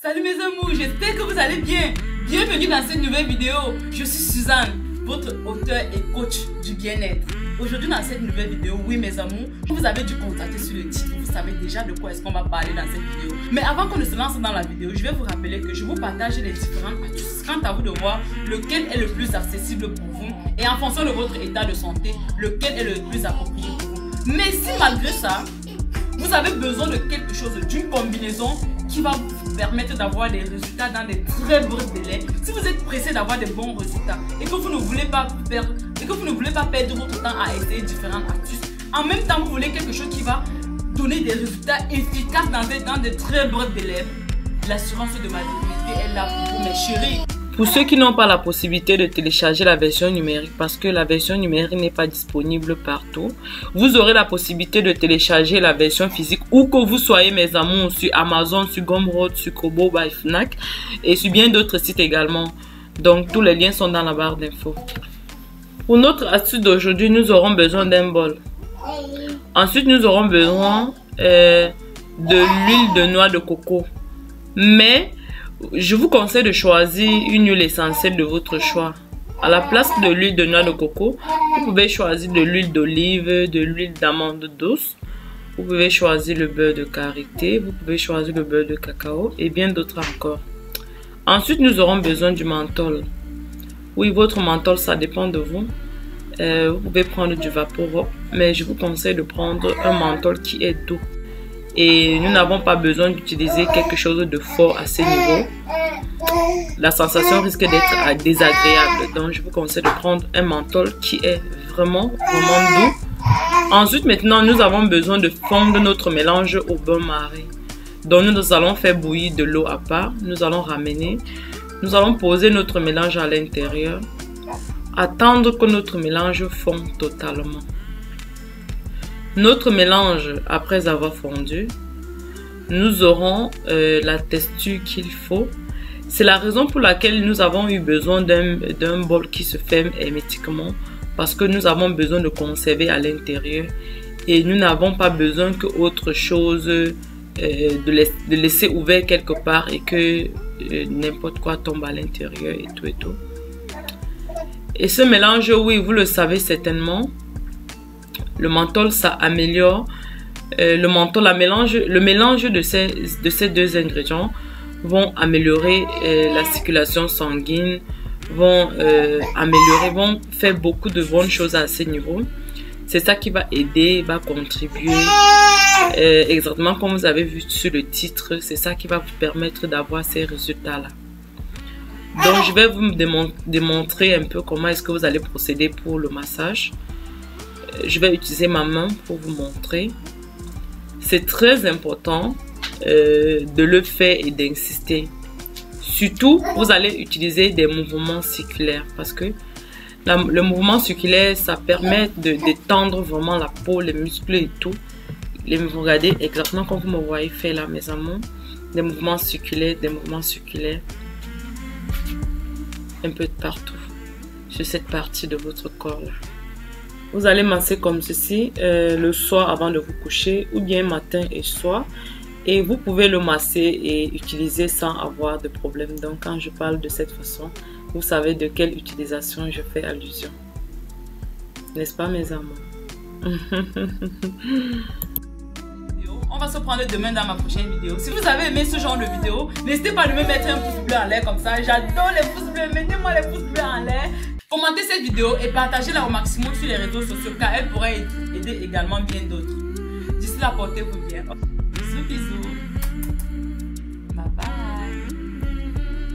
Salut mes amours, j'espère que vous allez bien. Bienvenue dans cette nouvelle vidéo. Je suis Suzanne, votre auteur et coach du bien-être. Aujourd'hui dans cette nouvelle vidéo, oui mes amours, vous avez dû constater sur le titre, vous savez déjà de quoi est-ce qu'on va parler dans cette vidéo. Mais avant qu'on ne se lance dans la vidéo, je vais vous rappeler que je vous partage les différentes astuces. Quant à vous de voir lequel est le plus accessible pour vous et en fonction de votre état de santé, lequel est le plus approprié pour vous. Mais si malgré ça, vous avez besoin de quelque chose, d'une combinaison qui va vous permettre d'avoir des résultats dans des très brefs délais. Si vous êtes pressé d'avoir des bons résultats et que vous ne voulez pas perdre, votre temps à essayer différentes astuces, en même temps vous voulez quelque chose qui va donner des résultats efficaces dans des très brefs délais, l'assurance de maternité est là pour vous mes chéris. Pour ceux qui n'ont pas la possibilité de télécharger la version numérique parce que la version numérique n'est pas disponible partout, vous aurez la possibilité de télécharger la version physique où que vous soyez mes amours sur Amazon, sur Gumroad, sur Kobo by Fnac et sur bien d'autres sites également. Donc tous les liens sont dans la barre d'infos. Pour notre astuce d'aujourd'hui, nous aurons besoin d'un bol. Ensuite, nous aurons besoin de l'huile de noix de coco. Mais je vous conseille de choisir une huile essentielle de votre choix. À la place de l'huile de noix de coco, vous pouvez choisir de l'huile d'olive, de l'huile d'amande douce. Vous pouvez choisir le beurre de karité, vous pouvez choisir le beurre de cacao et bien d'autres encore. Ensuite, nous aurons besoin du menthol. Oui, votre menthol, ça dépend de vous. Vous pouvez prendre du Vaporub, mais je vous conseille de prendre un menthol qui est doux. Et nous n'avons pas besoin d'utiliser quelque chose de fort à ce niveau. La sensation risque d'être désagréable. Donc, je vous conseille de prendre un menthol qui est vraiment doux. Ensuite, maintenant, nous avons besoin de fondre notre mélange au beurre maré. Donc, nous allons faire bouillir de l'eau à part. Nous allons ramener. Nous allons poser notre mélange à l'intérieur. Attendre que notre mélange fonde totalement. Notre mélange, après avoir fondu, nous aurons la texture qu'il faut. C'est la raison pour laquelle nous avons eu besoin d'un bol qui se ferme hermétiquement parce que nous avons besoin de conserver à l'intérieur et nous n'avons pas besoin que autre chose de laisser ouvert quelque part et que n'importe quoi tombe à l'intérieur et tout et tout. Et ce mélange, oui, vous le savez certainement. Le menthol, ça améliore le mélange de ces deux ingrédients vont améliorer la circulation sanguine, vont faire beaucoup de bonnes choses à ce niveau. C'est ça qui va aider, va contribuer, exactement comme vous avez vu sur le titre, c'est ça qui va vous permettre d'avoir ces résultats-là. Donc, je vais vous démontrer un peu comment est-ce que vous allez procéder pour le massage. Je vais utiliser ma main pour vous montrer. C'est très important de le faire et d'insister. Surtout, vous allez utiliser des mouvements circulaires parce que le mouvement circulaire, ça permet de détendre vraiment la peau, les muscles et tout. Vous regardez exactement comme vous me voyez faire là, mes amours. Des mouvements circulaires, un peu de partout sur cette partie de votre corps là. Vous allez masser comme ceci le soir avant de vous coucher ou bien matin et soir. Et vous pouvez le masser et utiliser sans avoir de problème. Donc quand je parle de cette façon, vous savez de quelle utilisation je fais allusion. N'est-ce pas mes amours? On va se prendre demain dans ma prochaine vidéo. Si vous avez aimé ce genre de vidéo, n'hésitez pas à me mettre un pouce bleu en l'air comme ça. J'adore les pouces bleus. Mettez-moi les pouces bleus en l'air. Commentez cette vidéo et partagez-la au maximum sur les réseaux sociaux car elle pourrait aider également bien d'autres. D'ici là, portez-vous bien. Bisous, bisous.